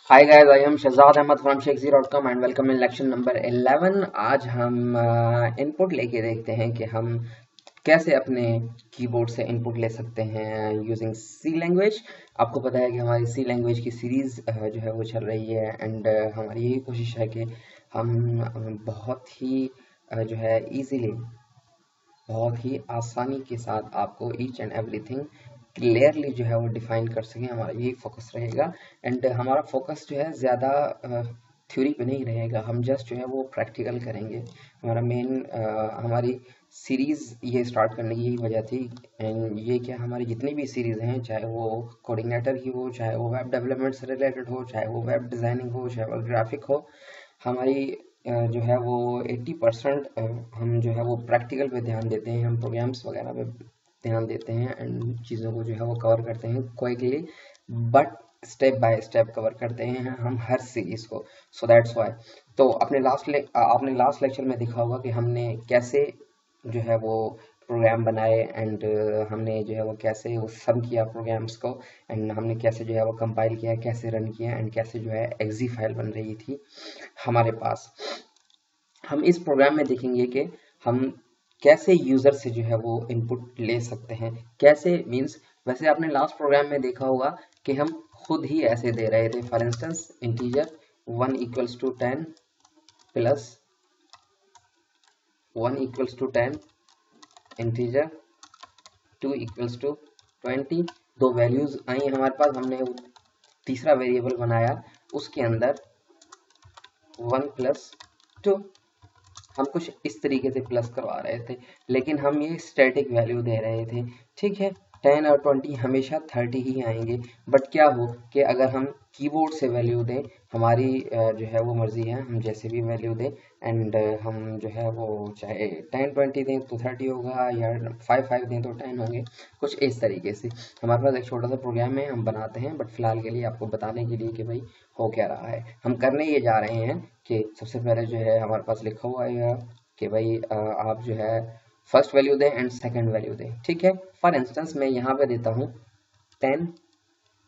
Hi guys, I am Shahzad Ahmad from शेखजी.com and welcome in lecture number 11। आज हम input लेके देखते हैं कि हम कैसे अपने कीबोर्ड से इनपुट ले सकते हैं यूजिंग सी लैंग्वेज। आपको पता है कि हमारी सी लैंग्वेज की सीरीज़ जो है वो चल रही है एंड हमारी यही कोशिश है कि हम बहुत ही जो है इजीली, बहुत ही आसानी के साथ आपको ईच एंड एवरीथिंग क्लियरली जो है वो डिफाइन कर सकें। हमारा यही फोकस रहेगा एंड हमारा फोकस जो है ज़्यादा थ्योरी पे नहीं रहेगा, हम जस्ट जो है वो प्रैक्टिकल करेंगे। हमारा मेन हमारी सीरीज़ ये स्टार्ट करने की यही वजह थी। एंड ये क्या, हमारी जितनी भी सीरीज़ हैं, चाहे वो कोऑर्डिनेटर की हो, चाहे वो वेब डेवलपमेंट से रिलेटेड हो, चाहे वो वेब डिज़ाइनिंग हो, चाहे वो ग्राफिक हो, हमारी जो है वो 80% हम जो है वो प्रैक्टिकल पे ध्यान देते हैं, हम प्रोग्राम्स वगैरह पे ध्यान देते हैं एंड चीज़ों को जो है वो कवर करते हैं quickly, but step by step cover करते हैं हम हर सीरीज़ को। सो दैट्स वाई तो आपने लास्ट लेक्चर में देखा होगा कि हमने कैसे जो है वो प्रोग्राम बनाए एंड हमने जो है वो कैसे वो सम किया प्रोग्राम्स को एंड हमने कैसे जो है वो कंपाइल किया, कैसे रन किया एंड कैसे जो है एक्जी फाइल बन रही थी हमारे पास। हम इस प्रोग्राम में देखेंगे कि हम कैसे यूजर से जो है वो इनपुट ले सकते हैं। कैसे मींस, वैसे आपने लास्ट प्रोग्राम में देखा होगा कि हम खुद ही ऐसे दे रहे थे। For instance integer 1 equals to 10 plus 1 equals to 10, integer 2 equals to 20। दो वैल्यूज आई हमारे पास, हमने तीसरा वेरिएबल बनाया, उसके अंदर 1 प्लस 2, हम कुछ इस तरीके से प्लस करवा रहे थे, लेकिन हम ये स्टैटिक वैल्यू दे रहे थे। ठीक है, 10 और 20 हमेशा 30 ही आएंगे, बट क्या हो कि अगर हम कीबोर्ड से वैल्यू दें, हमारी जो है वो मर्जी है, हम जैसे भी वैल्यू दें एंड हम जो है वो चाहे 10-20 दें तो 30 होगा, या 5-5 दें तो 10 होंगे, कुछ इस तरीके से। हमारे पास एक छोटा सा प्रोग्राम है, हम बनाते हैं, बट फिलहाल के लिए आपको बताने के लिए कि भाई हो क्या रहा है। हम करने ये जा रहे हैं कि सबसे पहले जो है हमारे पास लिखा हुआ है कि भाई आप जो है फर्स्ट वैल्यू दें एंड सेकंड वैल्यू दें। ठीक है, फॉर इंस्टेंस मैं यहाँ पे देता हूँ 10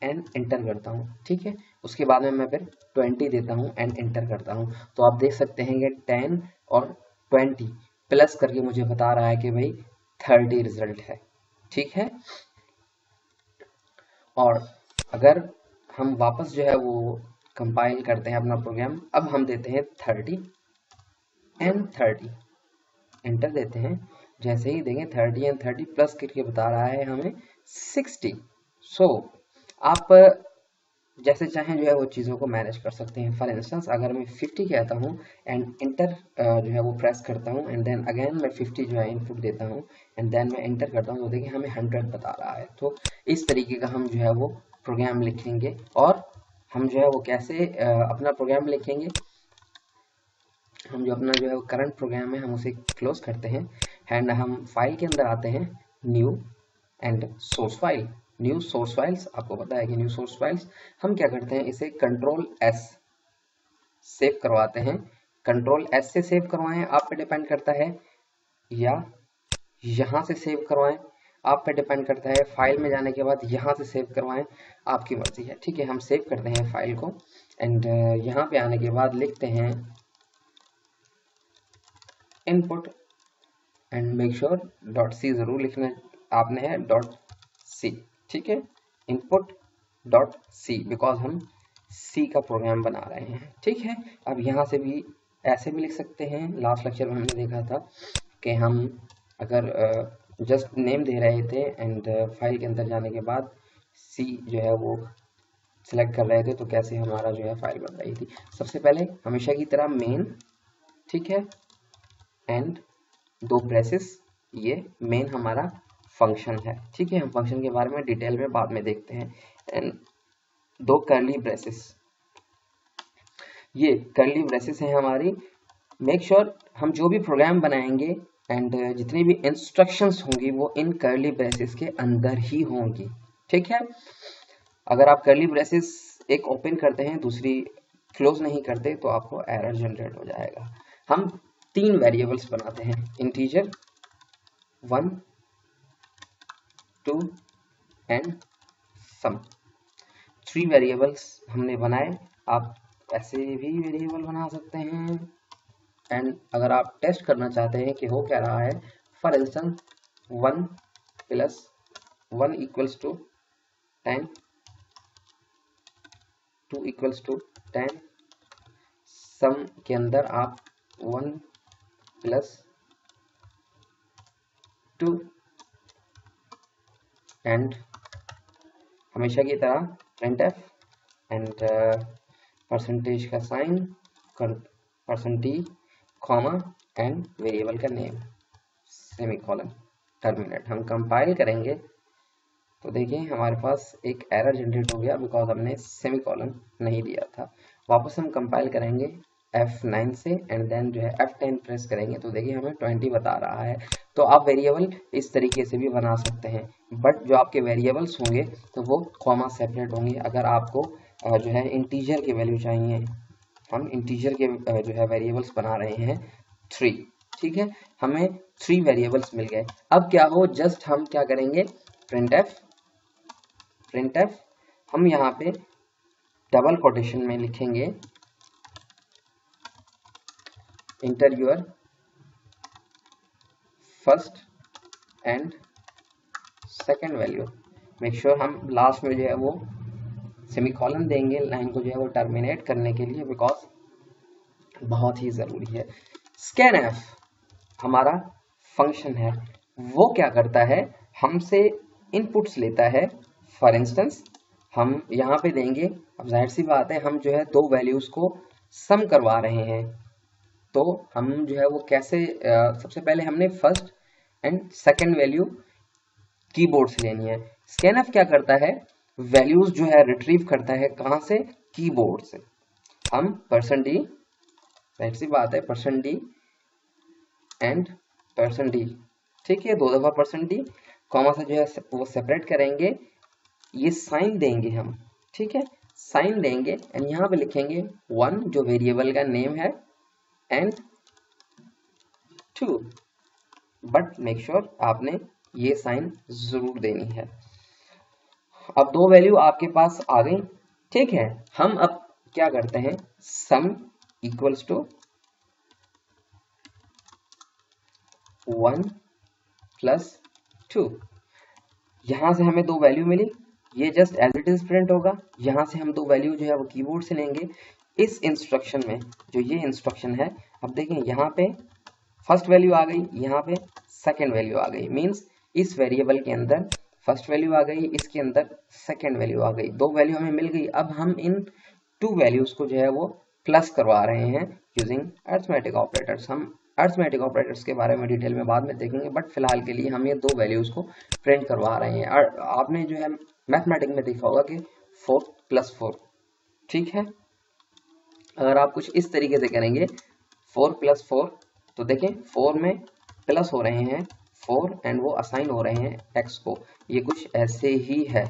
एंड एंटर करता हूँ। ठीक है, उसके बाद में मैं फिर 20 देता हूँ एंड एंटर करता हूँ। तो आप देख सकते हैं कि 10 और 20 प्लस करके मुझे बता रहा है कि भाई 30 रिजल्ट है। ठीक है, और अगर हम वापस जो है वो कंपाइल करते हैं अपना प्रोग्राम, अब हम देते हैं 30 एंड 30, एंटर देते हैं। जैसे ही देंगे 30 एंड 30 प्लस करके बता रहा है हमें 60। सो आप जैसे चाहें जो है वो चीज़ों को मैनेज कर सकते हैं। फॉर इंस्टेंस अगर मैं 50 कहता हूँ एंड इंटर जो है वो प्रेस करता हूँ एंड देन अगेन मैं 50 जो है इनपुट देता हूँ एंड देन मैं एंटर करता हूँ, तो देखिए हमें 100 बता रहा है। तो इस तरीके का हम जो है वो प्रोग्राम लिखेंगे। और हम जो है वो कैसे अपना प्रोग्राम लिखेंगे, हम जो अपना जो है करंट प्रोग्राम है हम उसे क्लोज करते हैं एंड हम फाइल के अंदर आते हैं, new and source file. New source files, आपको पता है कि न्यू सोर्स फाइल्स हम क्या करते हैं, इसे कंट्रोल एस सेव करवाते हैं। कंट्रोल एस से सेव करवाएं आप पे डिपेंड करता है, या यहाँ से सेव करवाएं आप पे डिपेंड करता है। फाइल में जाने के बाद यहाँ से सेव करवाएं, आपकी मर्जी है। ठीक है, हम सेव करते हैं फाइल को एंड यहाँ पे आने के बाद लिखते हैं input and make sure dot C जरूर लिखना आपने है, डॉट सी। ठीक है, इनपुट डॉट सी, बिकॉज हम सी का प्रोग्राम बना रहे हैं। ठीक है, अब यहाँ से भी ऐसे भी लिख सकते हैं। लास्ट लेक्चर में हमने देखा था कि हम अगर जस्ट नेम दे रहे थे एंड फाइल के अंदर जाने के बाद सी जो है वो सिलेक्ट कर रहे थे, तो कैसे हमारा जो है फाइल बन रही थी। सबसे पहले हमेशा की तरह मेन, ठीक है, एंड दो ब्रेसेस, ये मेन हमारा फंक्शन है। ठीक है, हम फंक्शन के बारे में डिटेल में बाद में देखते हैं। एंड दो कर्ली ब्रेसेस, ये कर्ली ब्रेसेस हैं हमारी। मेक श्योर हम जो भी प्रोग्राम बनाएंगे एंड जितनी भी इंस्ट्रक्शंस होंगी वो इन कर्ली ब्रेसेस के अंदर ही होंगी। ठीक है, अगर आप कर्ली ब्रेसेस एक ओपन करते हैं दूसरी क्लोज नहीं करते तो आपको एरर जनरेट हो जाएगा। हम तीन वेरिएबल्स बनाते हैं, इंटीजर 1, 2 एंड सम। 3 वेरिएबल्स हमने बनाए। आप ऐसे भी वेरिएबल बना सकते हैं। एंड अगर आप टेस्ट करना चाहते हैं कि हो क्या रहा है, फॉर इंस्टेंस 1 + 1 = 10, 2 = 10, सम के अंदर आप 1 + 2 एंड हमेशा की तरह printf एंड परसेंटेज का साइन, %, कॉमा एंड वेरिएबल का नेम, सेमीकोलन, टर्मिनेट। हम कंपाइल करेंगे तो देखिए हमारे पास एक एरर जनरेट हो गया बिकॉज हमने सेमीकोलन नहीं दिया था। वापस हम कंपाइल करेंगे F9 से एंड देन जो है F10 प्रेस करेंगे तो देखिए हमें 20 बता रहा है। तो आप वेरिएबल इस तरीके से भी बना सकते हैं, बट जो आपके वेरिएबल्स होंगे तो वो कॉमा सेपरेट होंगे। अगर आपको जो है इंटीजर की वैल्यू चाहिए, हम इंटीजर के जो है वेरिएबल्स बना रहे हैं 3, ठीक है, हमें 3 वेरिएबल्स मिल गए। अब क्या हो, जस्ट हम क्या करेंगे, printf हम यहाँ पे डबल कोटेशन में लिखेंगे inter your first and second value. Make sure हम लास्ट में जो है वो सेमीकोलन देंगे लाइन को जो है वो टर्मिनेट करने के लिए, बिकॉज बहुत ही ज़रूरी है। scanf हमारा फंक्शन है, वो क्या करता है, हमसे इनपुट्स लेता है। फॉर इंस्टेंस हम यहाँ पे देंगे, अब जाहिर सी बात है हम जो है 2 वैल्यूज को सम करवा रहे हैं, तो हम जो है वो कैसे, सबसे पहले हमने first and second value keyboard से लेनी है। scanf क्या करता है, वैल्यूज जो है रिट्रीव करता है, कहाँ से, कीबोर्ड से। हम %d, जाहिर सी बात है %d एंड %d, ठीक है, 2 दफा %d, कॉमा से जो है वो सेपरेट करेंगे, ये साइन देंगे हम, ठीक है, साइन देंगे एंड यहाँ पे लिखेंगे 1 जो वेरिएबल का नेम है एंड 2, बट मेक श्योर आपने ये साइन जरूर देनी है। अब 2 वैल्यू आपके पास आ गई, ठीक है। हम अब क्या करते हैं, सम इक्वल्स टू 1 + 2, यहां से हमें 2 वैल्यू मिली, ये just as it is print होगा। यहाँ से हम 2 वैल्यू जो है वो कीबोर्ड से लेंगे। इस इंस्ट्रक्शन में जो ये इंस्ट्रक्शन है, अब देखें यहाँ पे फर्स्ट वैल्यू आ गई, यहाँ पे सेकंड वैल्यू आ गई, मींस इस वेरिएबल के अंदर फर्स्ट वैल्यू आ गई, इसके अंदर सेकंड वैल्यू आ गई, 2 वैल्यू हमें मिल गई। अब हम इन 2 वैल्यूज को जो है वो प्लस करवा रहे हैं यूजिंग अरिथमेटिक ऑपरेटर्स। हम अरिथमेटिक ऑपरेटर्स के बारे में डिटेल में बाद में देखेंगे, बट फिलहाल के लिए हम ये 2 वैल्यूज को प्रिंट करवा रहे हैं। और आपने जो है मैथमेटिक में देखा होगा कि 4 + 4, ठीक है। अगर आप कुछ इस तरीके से करेंगे 4 + 4, तो देखें 4 में प्लस हो रहे हैं 4 एंड वो असाइन हो रहे हैं x को, ये कुछ ऐसे ही है,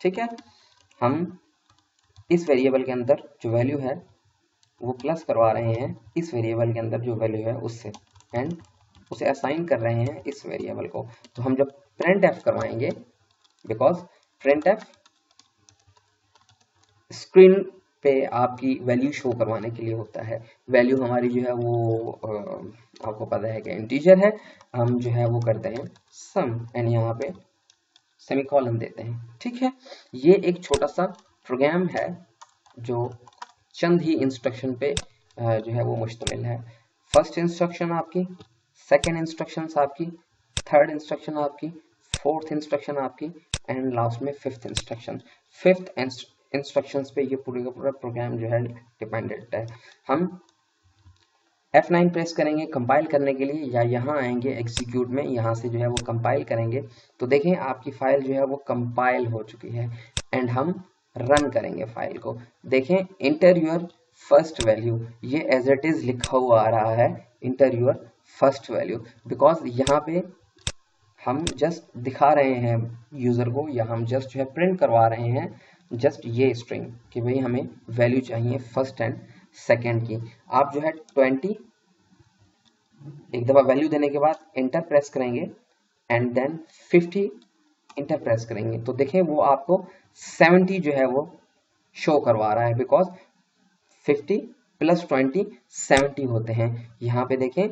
ठीक है। हम इस वेरिएबल के अंदर जो वैल्यू है वो प्लस करवा रहे हैं इस वेरिएबल के अंदर जो वैल्यू है उससे, एंड उसे असाइन कर रहे हैं इस वेरिएबल को। तो हम जब printf करवाएंगे, बिकॉज printf स्क्रीन पे आपकी वैल्यू शो करवाने के लिए होता है। वैल्यू हमारी जो है वो आपको पता है कि इंटीजर है, हम जो है वो करते हैं सम एंड यहाँ पे सेमीकोलन देते हैं, ठीक है। ये एक छोटा सा प्रोग्राम है जो चंद ही इंस्ट्रक्शन पे जो है वो मुश्तमिल है। फर्स्ट इंस्ट्रक्शन आपकी, सेकेंड इंस्ट्रक्शन आपकी, थर्ड इंस्ट्रक्शन आपकी, फोर्थ इंस्ट्रक्शन आपकी एंड लास्ट में फिफ्थ इंस्ट्रक्शन। फिफ्थ इंस्ट्रक्शंस पे ये पूरे का पूरा प्रोग्राम जो है डिपेंडेंट है। हम F9 प्रेस करेंगे कंपाइल करने के लिए, या यहाँ आएंगे एग्जीक्यूट में, यहाँ से जो है वो कंपाइल करेंगे तो देखें आपकी फाइल जो है वो कंपाइल हो चुकी है एंड हम रन करेंगे फाइल को। देखें इंटर योर फर्स्ट वैल्यू, ये एज इट इज लिखा हुआ आ रहा है inter your first value, because यहाँ पे हम जस्ट दिखा रहे हैं यूजर को, या हम जस्ट जो है प्रिंट करवा रहे हैं जस्ट ये स्ट्रिंग कि भाई हमें वैल्यू चाहिए फर्स्ट एंड सेकेंड की। आप जो है 20 एक दफा वैल्यू देने के बाद इंटर प्रेस करेंगे एंड देन 50 इंटर प्रेस करेंगे, तो देखें वो आपको 70 जो है वो शो करवा रहा है, बिकॉज 50 प्लस 20 70 होते हैं। यहाँ पे देखें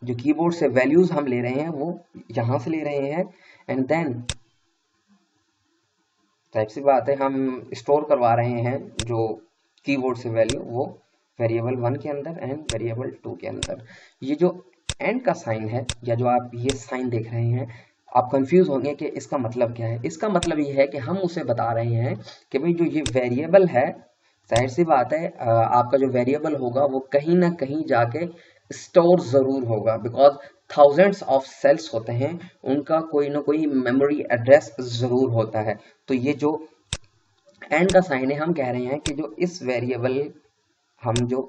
जो कीबोर्ड से वैल्यूज हम ले रहे हैं वो यहाँ से ले रहे हैं, एंड देन टाइप सी बात है हम स्टोर करवा रहे हैं जो कीबोर्ड से वैल्यू वो वेरिएबल 1 के अंदर एंड वेरिएबल 2 के अंदर। ये जो एंड का साइन है या जो आप ये साइन देख रहे हैं, आप कंफ्यूज होंगे कि इसका मतलब क्या है। इसका मतलब ये है कि हम उसे बता रहे हैं कि भाई जो ये वेरिएबल है, जाहिर सी बात है आपका जो वेरिएबल होगा वो कहीं ना कहीं जाके स्टोर जरूर होगा, बिकॉज थाउजेंड्स ऑफ सेल्स होते हैं, उनका कोई ना कोई मेमोरी एड्रेस जरूर होता है। तो ये जो एंड का साइन है, हम कह रहे हैं कि जो इस वेरिएबल हम जो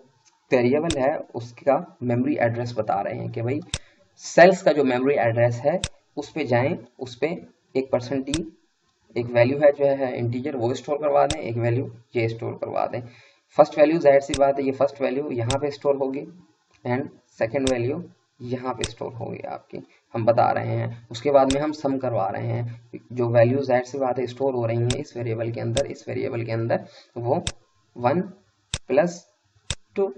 वेरिएबल है उसका मेमोरी एड्रेस बता रहे हैं कि भाई सेल्स का जो मेमोरी एड्रेस है उस पे जाएं, उस पे एक %d एक वैल्यू है जो है इंटीजर वो स्टोर करवा दें, एक वैल्यू ये स्टोर करवा दें। फर्स्ट वैल्यू जाहिर सी बात है ये फर्स्ट वैल्यू यहाँ पे स्टोर होगी एंड सेकेंड वैल्यू यहाँ पे स्टोर होगी आपकी, हम बता रहे हैं। उसके बाद में हम सम करवा रहे हैं, जो वैल्यू जाहिर सी बात है स्टोर हो रही हैं इस वेरिएबल के अंदर, इस वेरिएबल के अंदर वो 1 प्लस 2,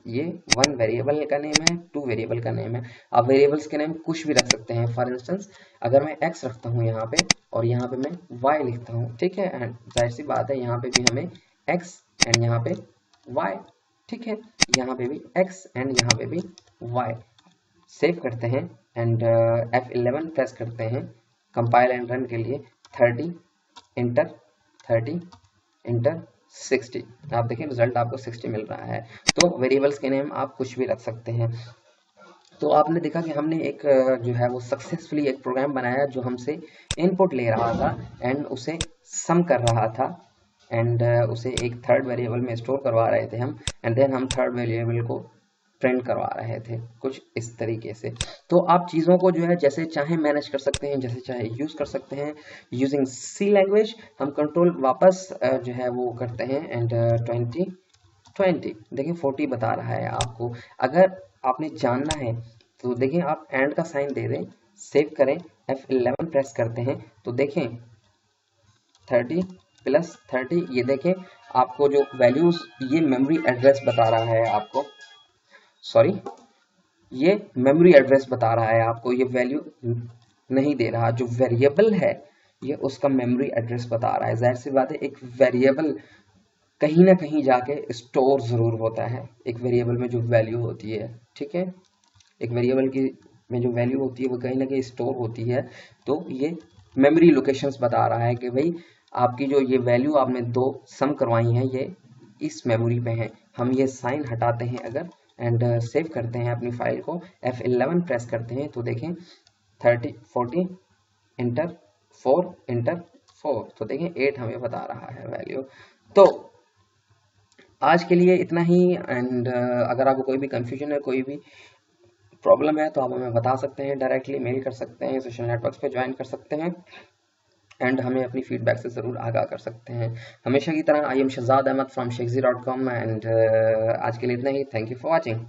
ये 1 वेरिएबल का नेम है, 2 वेरिएबल का नेम है। आप वेरिएबल्स के नेम कुछ भी रख सकते हैं। फॉर इंस्टेंस अगर मैं x रखता हूँ यहाँ पे और यहाँ पे मैं y लिखता हूँ, ठीक है, एंड जाहिर सी बात है यहाँ पे भी हमें x एंड यहाँ पे y, ठीक है, यहाँ पे भी x एंड यहाँ पे भी y। सेव करते हैं एंड F11 प्रेस करते हैं कंपाइल एंड रन के लिए। 30 इंटर 30 इंटर 60, आप देखें रिजल्ट आपको 60 मिल रहा है। तो वेरिएबल्स के नेम आप कुछ भी रख सकते हैं। तो आपने देखा कि हमने एक जो है वो सक्सेसफुली एक प्रोग्राम बनाया जो हमसे इनपुट ले रहा था एंड उसे सम कर रहा था एंड उसे एक थर्ड वेरिएबल में स्टोर करवा रहे थे हम, एंड देन हम थर्ड वेरिएबल को प्रिंट करवा रहे थे, कुछ इस तरीके से। तो आप चीज़ों को जो है जैसे चाहे मैनेज कर सकते हैं, जैसे चाहे यूज़ कर सकते हैं यूजिंग सी लैंग्वेज। हम कंट्रोल वापस जो है वो करते हैं एंड 20 देखिए 40 बता रहा है आपको। अगर आपने जानना है तो देखिए आप एंड का साइन दे दें, सेव करें, F11 प्रेस करते हैं तो देखें 30 प्लस 30, ये देखें आपको जो वैल्यूज ये मेमोरी एड्रेस बता रहा है आपको, सॉरी ये मेमोरी एड्रेस बता रहा है आपको, ये वैल्यू नहीं दे रहा। जो वेरिएबल है ये उसका मेमोरी एड्रेस बता रहा है। जाहिर सी बात है एक वेरिएबल कहीं ना कहीं जाके स्टोर जरूर होता है, एक वेरिएबल में जो वैल्यू होती है, ठीक है, एक वेरिएबल की में जो वैल्यू होती है वो कहीं ना कहीं स्टोर होती है। तो ये मेमोरी लोकेशंस बता रहा है कि भाई आपकी जो ये वैल्यू आपने 2 सम करवाई हैं ये इस मेमोरी पे हैं। हम ये साइन हटाते हैं अगर एंड सेव करते हैं अपनी फाइल को, F11 प्रेस करते हैं तो देखें 30 40 इंटर 4 इंटर 4, तो देखें 8 हमें बता रहा है वैल्यू। तो आज के लिए इतना ही एंड अगर आपको कोई भी कंफ्यूजन है, कोई भी प्रॉब्लम है तो आप हमें बता सकते हैं, डायरेक्टली मेल कर सकते हैं, सोशल नेटवर्क्स पे ज्वाइन कर सकते हैं एंड हमें अपनी फीडबैक से ज़रूर आगाह कर सकते हैं। हमेशा की तरह I am Shahzad Ahmad from sheikhzi.com and आज के लिए इतना ही। Thank you for watching.